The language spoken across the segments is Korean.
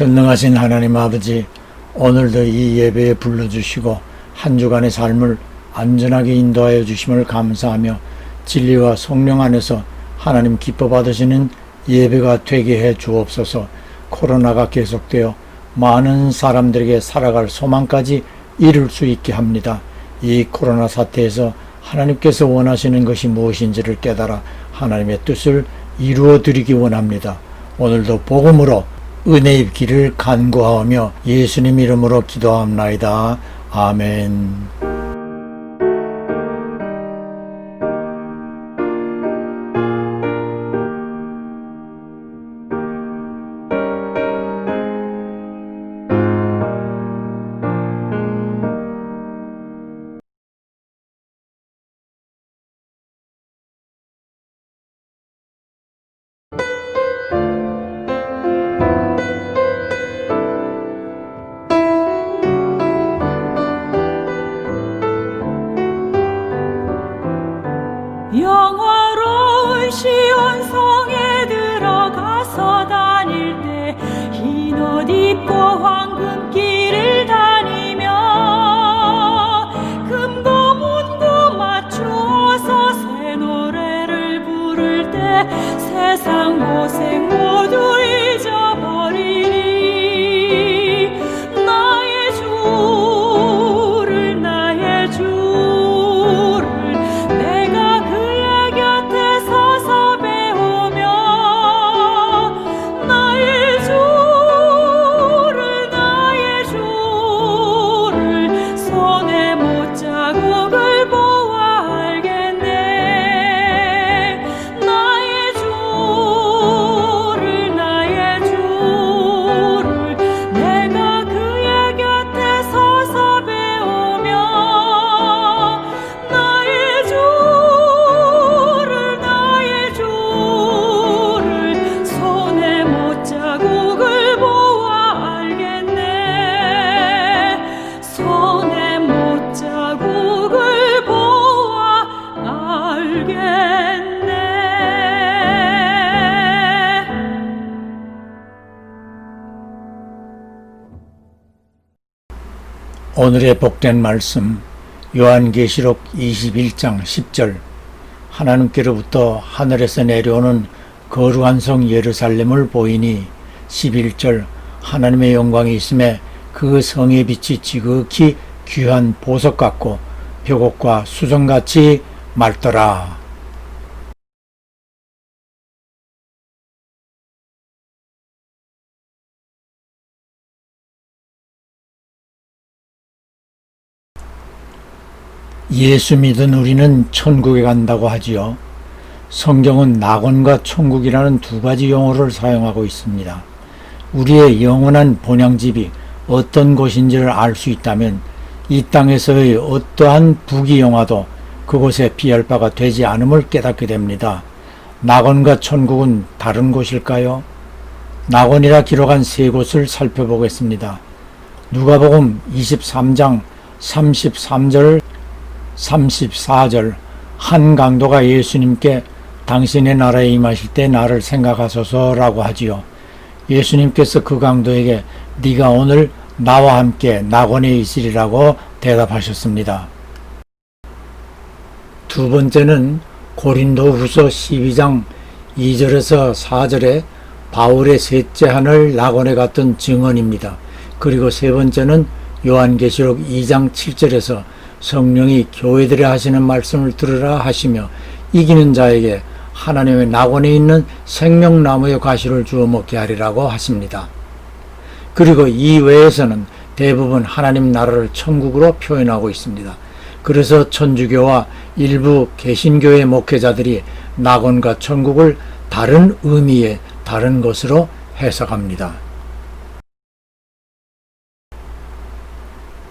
전능하신 하나님 아버지, 오늘도 이 예배에 불러주시고 한 주간의 삶을 안전하게 인도하여 주심을 감사하며 진리와 성령 안에서 하나님 기뻐 받으시는 예배가 되게 해 주옵소서. 코로나가 계속되어 많은 사람들에게 살아갈 소망까지 이룰 수 있게 합니다. 이 코로나 사태에서 하나님께서 원하시는 것이 무엇인지를 깨달아 하나님의 뜻을 이루어 드리기 원합니다. 오늘도 복음으로 은혜 입기를 간구하며 예수님 이름으로 기도합나이다. 아멘. 영화로운 시온성에 들어가서 다닐 때 흰 옷 입고 황금길을 다니며 금고 문고 맞추어서 새 노래를 부를 때 세상 고생 모두 잊어버리니 나의 주를 내가 그의 곁에 서서 배우며 나의 주를 손에 못자국을 보아 알겠네. 나의 주를 내가 그의 곁에 서서 배우며 나의 주를 손에 못자국을 보아 알겠네. 손에 못자국을 보아 알겠네. 오늘의 복된 말씀 요한계시록 21장 10절. 하나님께로부터 하늘에서 내려오는 거룩한 성 예루살렘을 보이니 11절. 하나님의 영광이 있음에 그 성의 빛이 지극히 귀한 보석 같고 벽옥과 수정같이 맑더라. 예수 믿은 우리는 천국에 간다고 하지요. 성경은 낙원과 천국이라는 두 가지 용어를 사용하고 있습니다. 우리의 영원한 본향집이 어떤 곳인지를 알 수 있다면 이 땅에서의 어떠한 부귀영화도 그곳에 비할 바가 되지 않음을 깨닫게 됩니다. 낙원과 천국은 다른 곳일까요? 낙원이라 기록한 세 곳을 살펴보겠습니다. 누가복음 23장 33절 34절. 한 강도가 예수님께 당신의 나라에 임하실 때 나를 생각하소서라고 하지요. 예수님께서 그 강도에게 네가 오늘 나와 함께 낙원에 있으리라고 대답하셨습니다. 두 번째는 고린도후서 12장 2절에서 4절에 바울의 셋째 하늘 낙원에 갔던 증언입니다. 그리고 세 번째는 요한계시록 2장 7절에서 성령이 교회들에 하시는 말씀을 들으라 하시며 이기는 자에게 하나님의 낙원에 있는 생명나무의 과실을 주어 먹게 하리라고 하십니다. 그리고 이 외에서는 대부분 하나님 나라를 천국으로 표현하고 있습니다. 그래서 천주교와 일부 개신교의 목회자들이 낙원과 천국을 다른 의미의 다른 것으로 해석합니다.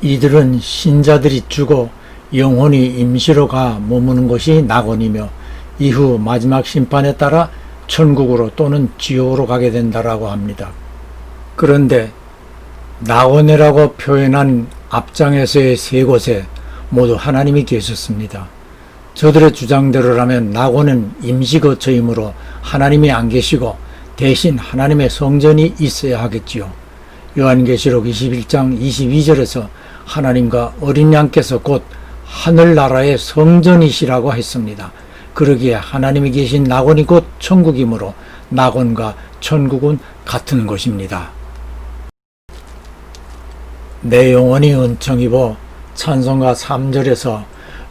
이들은 신자들이 죽어 영혼이 임시로 가 머무는 곳이 낙원이며 이후 마지막 심판에 따라 천국으로 또는 지옥으로 가게 된다라고 합니다. 그런데 낙원이라고 표현한 앞장에서의 세 곳에 모두 하나님이 계셨습니다. 저들의 주장대로라면 낙원은 임시거처이므로 하나님이 안 계시고 대신 하나님의 성전이 있어야 하겠지요. 요한계시록 21장 22절에서 하나님과 어린 양께서 곧 하늘나라의 성전이시라고 했습니다. 그러기에 하나님이 계신 낙원이 곧 천국이므로 낙원과 천국은 같은 것입니다. 내 영혼이 은총 입어 찬송가 3절에서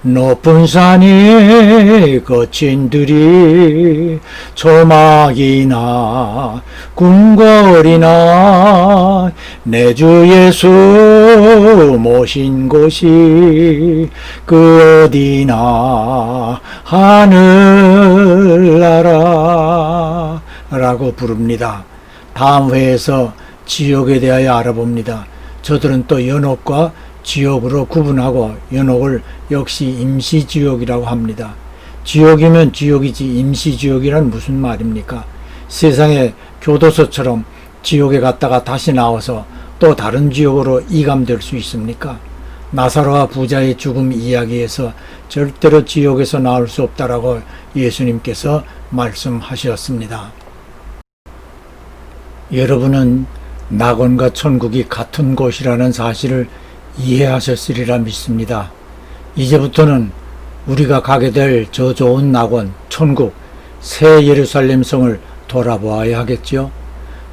높은 산이 거친 들이 조막이나 궁궐이나 내 주 예수 모신 곳이 그 어디나 하늘나라 라고 부릅니다. 다음 회에서 지옥에 대하여 알아봅니다. 저들은 또 연옥과 지옥으로 구분하고 연옥을 역시 임시지옥이라고 합니다. 지옥이면 지옥이지 임시지옥이란 무슨 말입니까? 세상의 교도소처럼 지옥에 갔다가 다시 나와서 또 다른 지옥으로 이감될 수 있습니까? 나사로와 부자의 죽음 이야기에서 절대로 지옥에서 나올 수 없다라고 예수님께서 말씀하셨습니다. 여러분은 낙원과 천국이 같은 곳이라는 사실을 이해하셨으리라 믿습니다. 이제부터는 우리가 가게 될 저 좋은 낙원, 천국, 새 예루살렘 성을 돌아보아야 하겠지요.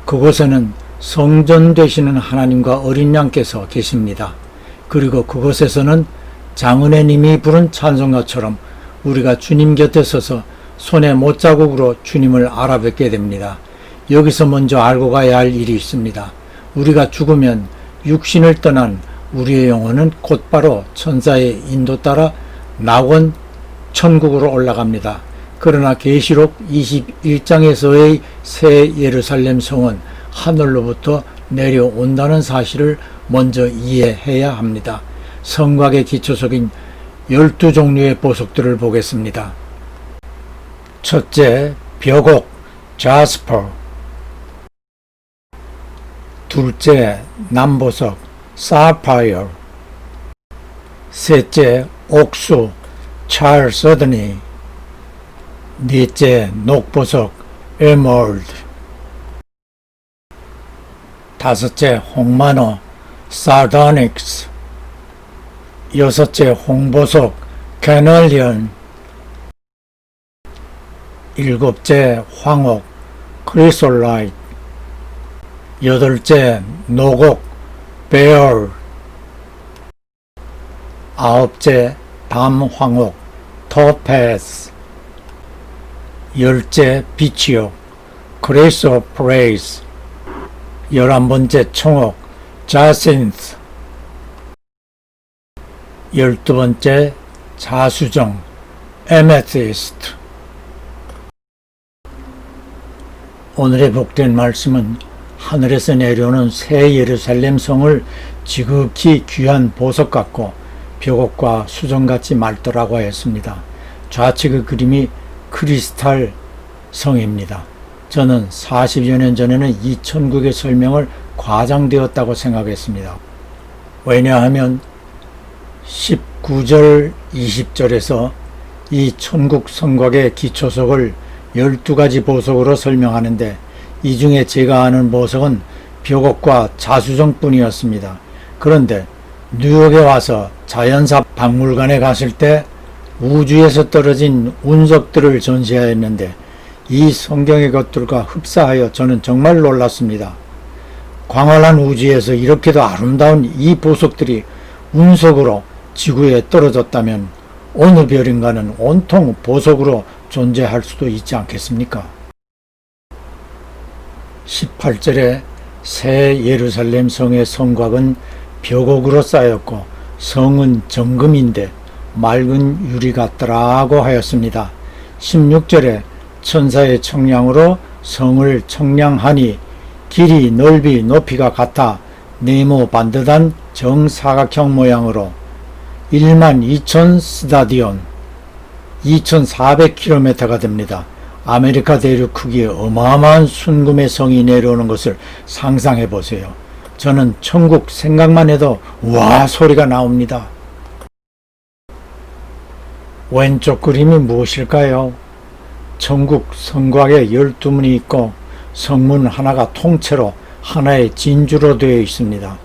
그곳에는 성전 되시는 하나님과 어린 양께서 계십니다. 그리고 그곳에서는 장은혜님이 부른 찬송가처럼 우리가 주님 곁에 서서 손에 못자국으로 주님을 알아뵙게 됩니다. 여기서 먼저 알고 가야 할 일이 있습니다. 우리가 죽으면 육신을 떠난 우리의 영혼은 곧바로 천사의 인도 따라 낙원 천국으로 올라갑니다. 그러나 계시록 21장에서의 새 예루살렘 성은 하늘로부터 내려온다는 사실을 먼저 이해해야 합니다. 성곽의 기초석인 12종류의 보석들을 보겠습니다. 첫째, 벽옥, 자스퍼. 둘째, 남보석, 사파이어. 셋째, 옥수, 찰서드니. 넷째, 녹보석, 에멀드. 다섯째, 홍만호, 사다닉스. 여섯째, 홍보석, 캐널리언. 일곱째, 황옥, 크리솔라이트. 여덟째, 노곡, 베얼. 아홉째, 밤황옥, 토패스. 열째, 비치옥, 크리소프레이스. 11번째, 청옥, 자신스. 12번째, 자수정, 에메티스트. 오늘의 복된 말씀은 하늘에서 내려오는 새 예루살렘 성을 지극히 귀한 보석 같고 벽옥과 수정같이 맑더라고 했습니다. 좌측의 그림이 크리스탈 성입니다. 저는 40여 년 전에는 이 천국의 설명을 과장되었다고 생각했습니다. 왜냐하면 19절 20절에서 이 천국 성곽의 기초석을 12가지 보석으로 설명하는데 이 중에 제가 아는 보석은 벽옥과 자수정뿐이었습니다. 그런데 뉴욕에 와서 자연사 박물관에 갔을 때 우주에서 떨어진 운석들을 전시하였는데 이 성경의 것들과 흡사하여 저는 정말 놀랐습니다. 광활한 우주에서 이렇게도 아름다운 이 보석들이 운석으로 지구에 떨어졌다면 어느 별인가는 온통 보석으로 존재할 수도 있지 않겠습니까? 18절에 새 예루살렘 성의 성곽은 벽옥으로 쌓였고 성은 정금인데 맑은 유리 같더라고 하였습니다. 16절에 천사의 청량으로 성을 청량하니 길이 넓이 높이가 같아 네모 반듯한 정사각형 모양으로 12,000 스타디온 2,400km가 됩니다. 아메리카 대륙 크기의 어마어마한 순금의 성이 내려오는 것을 상상해 보세요. 저는 천국 생각만 해도 와 소리가 나옵니다. 왼쪽 그림이 무엇일까요? 천국 성곽에 12문이 있고 성문 하나가 통째로 하나의 진주로 되어 있습니다.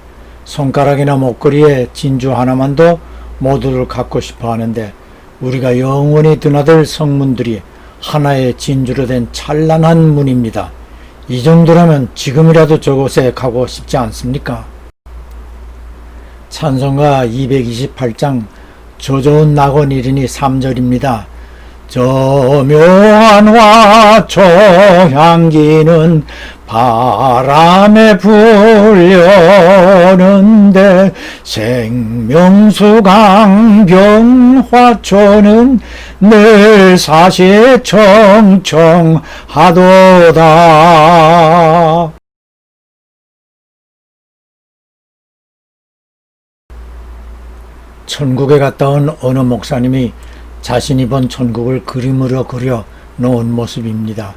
손가락이나 목걸이에 진주 하나만도 모두들 갖고 싶어 하는데 우리가 영원히 드나들 성문들이 하나의 진주로 된 찬란한 문입니다. 이 정도라면 지금이라도 저곳에 가고 싶지 않습니까? 찬송가 228장 저 좋은 낙원 이르니 3절입니다. 저 묘한 화초 향기는 바람에 불려오는데 생명수 강변 화초는 늘 사시에 청청하도다. 천국에 갔다 온 어느 목사님이 자신이 본 천국을 그림으로 그려 놓은 모습입니다.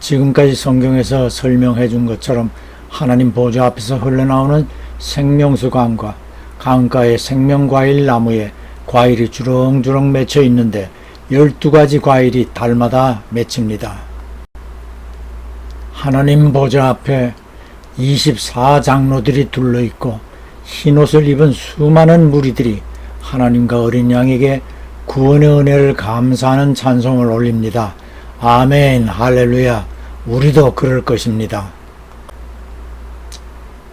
지금까지 성경에서 설명해 준 것처럼 하나님 보좌 앞에서 흘러나오는 생명수 강과 강가의 생명과일 나무에 과일이 주렁주렁 맺혀 있는데 12가지 과일이 달마다 맺힙니다. 하나님 보좌 앞에 24장로들이 둘러있고 흰옷을 입은 수많은 무리들이 하나님과 어린 양에게 구원의 은혜를 감사하는 찬송을 올립니다. 아멘, 할렐루야. 우리도 그럴 것입니다.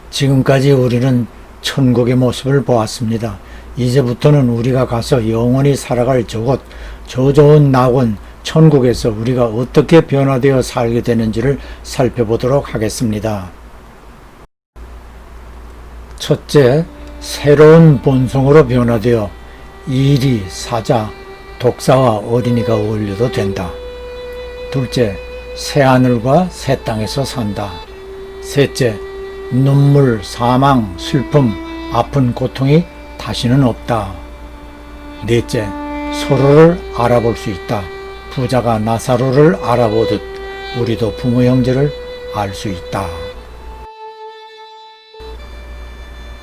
지금까지 우리는 천국의 모습을 보았습니다. 이제부터는 우리가 가서 영원히 살아갈 저곳, 저 좋은 낙원, 천국에서 우리가 어떻게 변화되어 살게 되는지를 살펴보도록 하겠습니다. 첫째, 새로운 본성으로 변화되어 이리, 사자, 독사와 어린이가 어울려도 된다. 둘째, 새하늘과 새 땅에서 산다. 셋째, 눈물, 사망, 슬픔, 아픈 고통이 다시는 없다. 넷째, 서로를 알아볼 수 있다. 부자가 나사로를 알아보듯 우리도 부모 형제를 알 수 있다.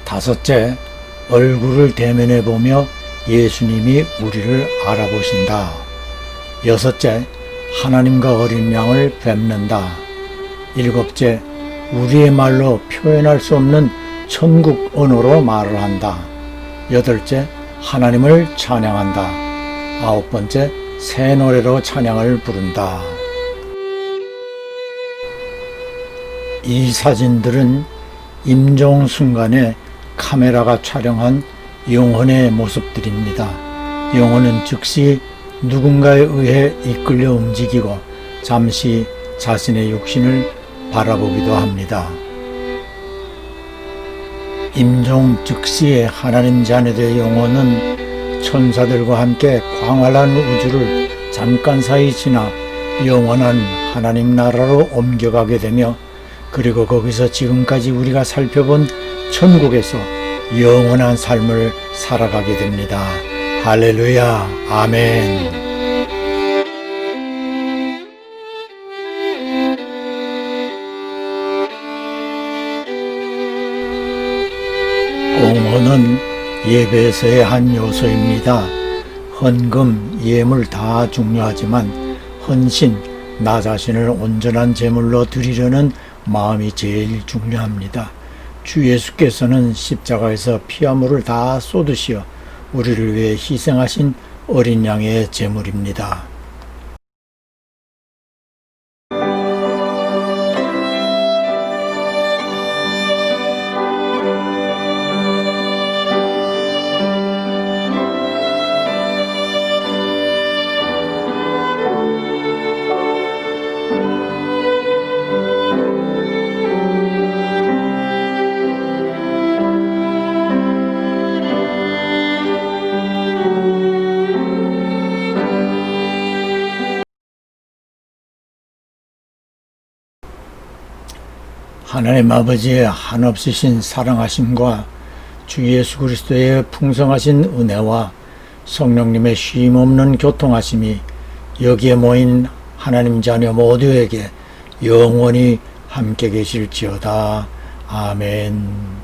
다섯째, 얼굴을 대면해 보며 예수님이 우리를 알아보신다. 여섯째, 하나님과 어린 양을 뵙는다. 일곱째, 우리의 말로 표현할 수 없는 천국 언어로 말을 한다. 여덟째, 하나님을 찬양한다. 아홉 번째, 새 노래로 찬양을 부른다. 이 사진들은 임종 순간에 카메라가 촬영한 영혼의 모습들입니다. 영혼은 즉시 누군가에 의해 이끌려 움직이고 잠시 자신의 육신을 바라보기도 합니다. 임종 즉시의 하나님 자녀들의 영혼은 천사들과 함께 광활한 우주를 잠깐 사이 지나 영원한 하나님 나라로 옮겨가게 되며 그리고 거기서 지금까지 우리가 살펴본 천국에서 영원한 삶을 살아가게 됩니다. 할렐루야, 아멘. 공헌은 예배에서의 한 요소입니다. 헌금, 예물 다 중요하지만 헌신, 나 자신을 온전한 제물로 드리려는 마음이 제일 중요합니다. 주 예수께서는 십자가에서 피와 물을 다 쏟으시어 우리를 위해 희생하신 어린 양의 제물입니다. 하나님 아버지의 한없으신 사랑하심과 주 예수 그리스도의 풍성하신 은혜와 성령님의 쉼없는 교통하심이 여기에 모인 하나님 자녀 모두에게 영원히 함께 계실지어다. 아멘.